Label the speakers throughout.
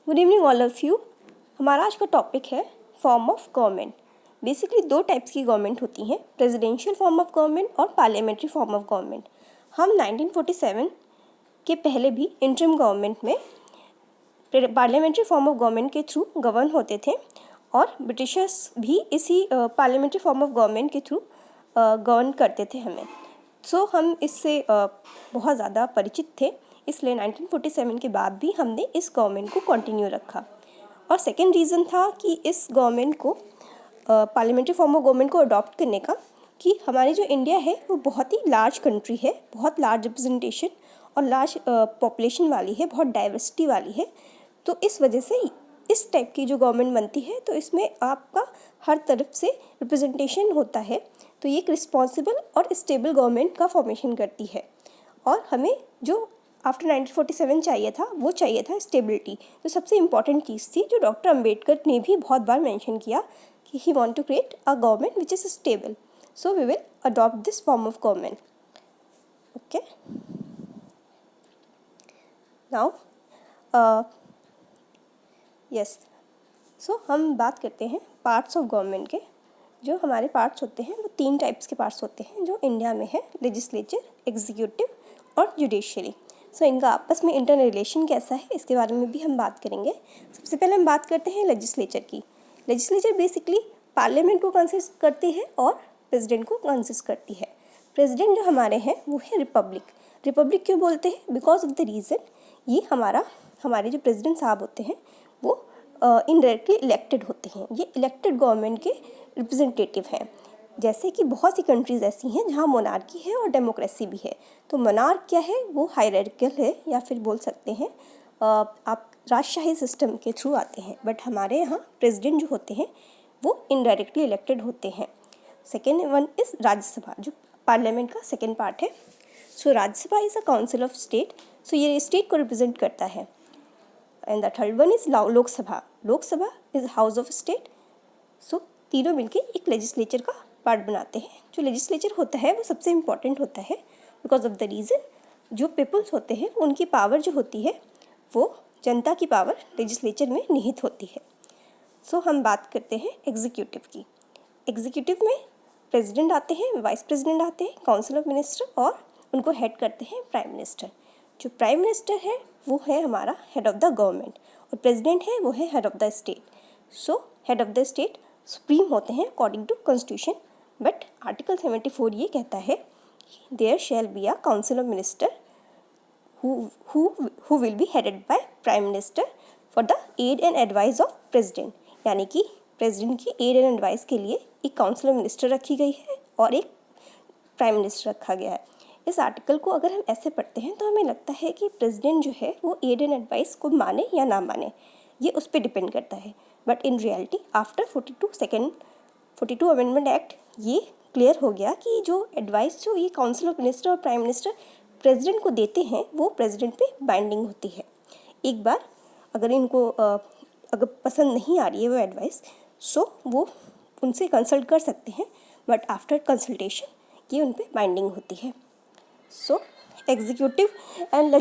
Speaker 1: Good evening all of you. हमारा आज का टॉपिक है फॉर्म ऑफ गवर्नमेंट। बेसिकली दो टाइप्स की गवर्नमेंट होती हैं, प्रेसिडेंशियल फॉर्म ऑफ गवर्नमेंट और पार्लियामेंट्री फॉर्म ऑफ गवर्नमेंट। हम 1947 के पहले भी इंटरिम गवर्नमेंट में पार्लियामेंट्री फॉर्म ऑफ गवर्नमेंट के थ्रू गवर्न होते थे और ब्रिटिशर्स भी इसी पार्लियामेंट्री फॉर्म ऑफ गवर्नमेंट के थ्रू गवर्न करते थे हमें। सो हम इससे बहुत ज़्यादा परिचित थे, इसलिए 1947 के बाद भी हमने इस गवर्नमेंट को कंटिन्यू रखा। और सेकेंड रीज़न था कि इस गवर्नमेंट को पार्लियामेंट्री फॉर्म ऑफ गवर्नमेंट को अडॉप्ट करने का कि हमारी जो इंडिया है वो बहुत ही लार्ज कंट्री है, बहुत लार्ज रिप्रेजेंटेशन और लार्ज पॉपुलेशन वाली है, बहुत डाइवर्सिटी वाली है। तो इस वजह से इस टाइप की जो गवर्नमेंट बनती है तो इसमें आपका हर तरफ से रिप्रेजेंटेशन होता है, तो ये एक रिस्पॉन्सिबल और स्टेबल गवर्नमेंट का फॉर्मेशन करती है। और हमें जो आफ्टर 1947 चाहिए था वो चाहिए था स्टेबिलिटी। तो सबसे इम्पॉर्टेंट चीज़ थी जो डॉक्टर अंबेडकर ने भी बहुत बार मेंशन किया कि he want to create a government which is stable, so we will adopt this form of government. Okay, now yes, so हम बात करते हैं पार्ट्स ऑफ गवर्नमेंट के। जो हमारे पार्ट्स होते हैं वो 3 टाइप्स के पार्ट्स होते हैं जो इंडिया में है, लेजिस्लेचर, एग्जीक्यूटिव और जुडिशरी। सो इनका आपस में इंटर रिलेशन कैसा है इसके बारे में भी हम बात करेंगे। सबसे पहले हम बात करते हैं लेजिस्लेचर की। लेजिस्लेचर बेसिकली पार्लियामेंट को कंसिस्ट करती है और प्रेसिडेंट को कंसिस्ट करती है। प्रेसिडेंट जो हमारे हैं वो है रिपब्लिक क्यों बोलते हैं? बिकॉज ऑफ द रीज़न ये हमारे जो प्रेसिडेंट साहब होते हैं वो इनडायरेक्टली इलेक्टेड होते हैं। ये इलेक्टेड गवर्नमेंट के रिप्रेजेंटेटिव हैं। जैसे कि बहुत सी कंट्रीज़ ऐसी हैं जहाँ मोनार्की है और डेमोक्रेसी भी है। तो मोनार्क क्या है? वो हायरार्किकल है, या फिर बोल सकते हैं आप राजशाही सिस्टम के थ्रू आते हैं। बट हमारे यहाँ प्रेसिडेंट जो होते हैं वो इनडायरेक्टली इलेक्टेड होते हैं। सेकेंड वन इज़ राज्यसभा, जो पार्लियामेंट का सेकेंड पार्ट है। So Rajya Sabha is a council of state, so ये स्टेट को रिप्रेजेंट करता है। And the third one is Lok Sabha is house of state. So तीनों मिलके एक लेजिस्लेचर का पार्ट बनाते हैं। जो लेजिस्लेचर होता है वो सबसे इम्पॉर्टेंट होता है बिकॉज ऑफ द रीज़न जो पीपल्स होते हैं उनकी पावर जो होती है वो जनता की पावर लेजिस्लेचर में निहित होती है। सो हम बात करते हैं एग्जीक्यूटिव की। एग्जीक्यूटिव में प्रेसिडेंट आते हैं, वाइस प्रेसिडेंट आते हैं, काउंसिल ऑफ मिनिस्टर, और उनको हेड करते हैं प्राइम मिनिस्टर। जो प्राइम मिनिस्टर है वो है हमारा हेड ऑफ द गवर्नमेंट और प्रेसिडेंट है वो है head of the state. So head of the state supreme होते हैं according to constitution, but article 74 ये कहता है there shall be a council of minister who will be headed by prime minister for the aid and advice of president. यानी कि president की add and advice के लिए एक काउंसिल ऑफ मिनिस्टर रखी गई है और एक प्राइम मिनिस्टर रखा गया है। इस आर्टिकल को अगर हम ऐसे पढ़ते हैं तो हमें लगता है कि प्रेसिडेंट जो है वो एड एंड एडवाइस को माने या ना माने, ये उस पर डिपेंड करता है। But in reality after 42 amendment act ये क्लियर हो गया कि जो एडवाइस जो ये काउंसिल ऑफ मिनिस्टर और प्राइम मिनिस्टर प्रेसिडेंट को देते हैं वो प्रेसिडेंट पे बाइंडिंग होती है। एक बार अगर इनको अगर पसंद नहीं आ रही है वो एडवाइस, सो वो उनसे कंसल्ट कर सकते हैं, बट आफ्टर कंसल्टेशन ये उन पे बाइंडिंग होती है। सो एग्जीक्यूटिव एंड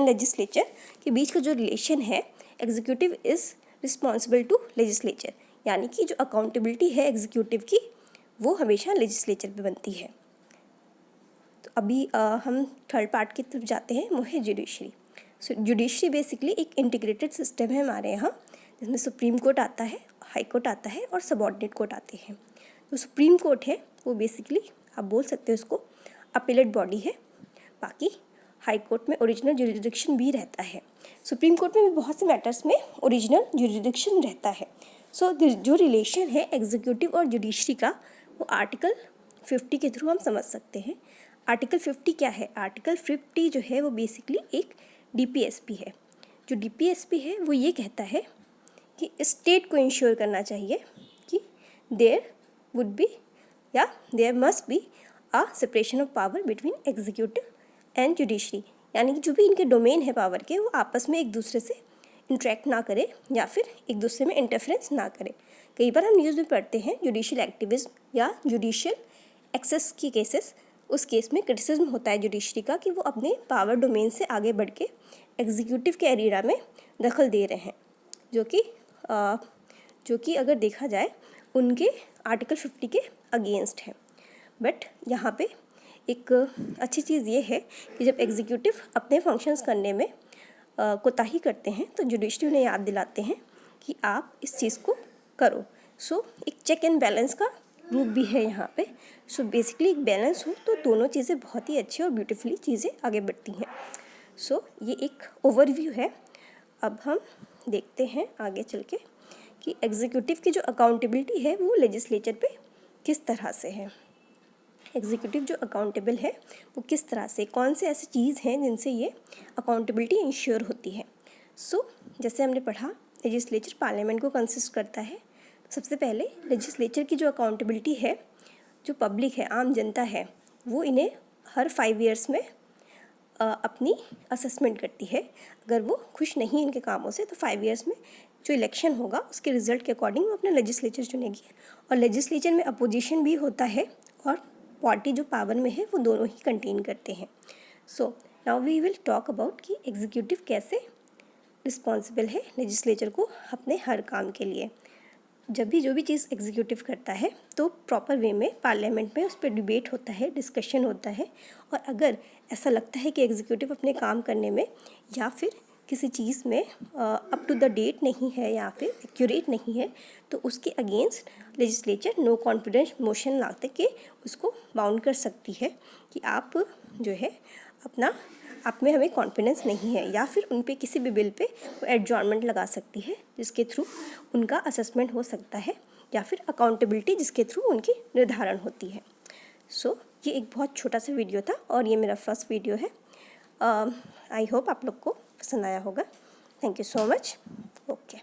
Speaker 1: लेजिस्लेचर के बीच का जो रिलेशन है, executive is responsible to legislature, यानी कि जो अकाउंटेबिलिटी है एग्जीक्यूटिव की वो हमेशा लेजिस्लेचर पे बनती है। तो अभी हम थर्ड पार्ट की तरफ जाते हैं, वो है जुडिशरी। सो जुडिशरी बेसिकली एक इंटीग्रेटेड सिस्टम है हमारे यहाँ, जिसमें सुप्रीम कोर्ट आता है, हाई कोर्ट आता है और सबऑर्डिनेट कोर्ट आते हैं। तो सुप्रीम कोर्ट है वो बेसिकली आप बोल सकते हैं उसको अपीलेट बॉडी है। बाकी हाई कोर्ट में ओरिजिनल ज्यूरिडिक्शन भी रहता है। सुप्रीम कोर्ट में भी बहुत से मैटर्स में ओरिजिनल ज्यूरिडिक्शन रहता है। सो जो रिलेशन है एग्जीक्यूटिव और जुडिशरी का वो आर्टिकल 50 के थ्रू हम समझ सकते हैं। आर्टिकल 50 क्या है? आर्टिकल 50 जो है वो बेसिकली एक DPSP है। जो DPSP है वो ये कहता है कि स्टेट को इंश्योर करना चाहिए कि देयर वुड बी या there must be a separation of power between executive and judiciary, यानी कि जो भी इनके डोमेन है पावर के वो आपस में एक दूसरे से इंटरेक्ट ना करे या फिर एक दूसरे में इंटरफेरेंस ना करे। कई बार हम न्यूज़ में पढ़ते हैं जुडिशियल एक्टिविज्म या जुडिशियल एक्सेस की केसेस, उस केस में क्रिटिसिज्म होता है जुडिशरी का कि वो अपने पावर डोमेन से आगे बढ़ के एग्जीक्यूटिव के एरिया में दखल दे रहे हैं, जो कि अगर देखा जाए उनके आर्टिकल 50 के अगेंस्ट है। बट यहाँ पे एक अच्छी चीज़ ये है कि जब एग्जीक्यूटिव अपने फंक्शंस करने में कोताही करते हैं तो जुडिशरी उन्हें याद दिलाते हैं कि आप इस चीज़ को करो। सो एक चेक एंड बैलेंस का रूप भी है यहाँ पे। सो बेसिकली एक बैलेंस हो तो दोनों चीज़ें बहुत ही अच्छी और ब्यूटीफुली चीज़ें आगे बढ़ती हैं। सो ये एक ओवरव्यू है। अब हम देखते हैं आगे चल के कि एग्जीक्यूटिव की जो अकाउंटेबिलिटी है वो लेजिस्लेचर पे किस तरह से है। एग्जीक्यूटिव जो अकाउंटेबल है वो किस तरह से, कौन से ऐसी चीज़ हैं जिनसे ये अकाउंटेबिलिटी इंश्योर होती है। सो जैसे हमने पढ़ा लेजिस्लेचर पार्लियामेंट को कंसिस्ट करता है। सबसे पहले लेजिस्लेचर की जो अकाउंटेबिलिटी है, जो पब्लिक है, आम जनता है, वो इन्हें हर 5 ईयर्स में अपनी असेसमेंट करती है। अगर वो खुश नहीं इनके कामों से तो 5 ईयर्स में जो इलेक्शन होगा उसके रिजल्ट के अकॉर्डिंग वो अपना लेजिस्लेचर चुनेगी। और लेजिस्लेचर में अपोजिशन भी होता है और पार्टी जो पावर में है वो दोनों ही कंटेन करते हैं। So now we will talk about कि एग्जीक्यूटिव कैसे रिस्पॉन्सिबल है लेजिस्लेचर को अपने हर काम के लिए। जब भी जो भी चीज़ एग्जीक्यूटिव करता है तो प्रॉपर वे में पार्लियामेंट में उस पर डिबेट होता है, डिस्कशन होता है। और अगर ऐसा लगता है कि एग्जीक्यूटिव अपने काम करने में या फिर किसी चीज़ में अप टू द डेट नहीं है या फिर एक्यूरेट नहीं है तो उसके against legislature no confidence motion ला के उसको बाउंड कर सकती है कि आप जो है अपना आप में हमें कॉन्फिडेंस नहीं है, या फिर उन पे किसी भी बिल पे वो एडजॉर्नमेंट लगा सकती है जिसके थ्रू उनका असेसमेंट हो सकता है, या फिर अकाउंटेबिलिटी जिसके थ्रू उनकी निर्धारण होती है। सो ये एक बहुत छोटा सा वीडियो था और ये मेरा फर्स्ट वीडियो है। आई होप आप लोग को पसंद आया होगा। Thank you so much. Okay.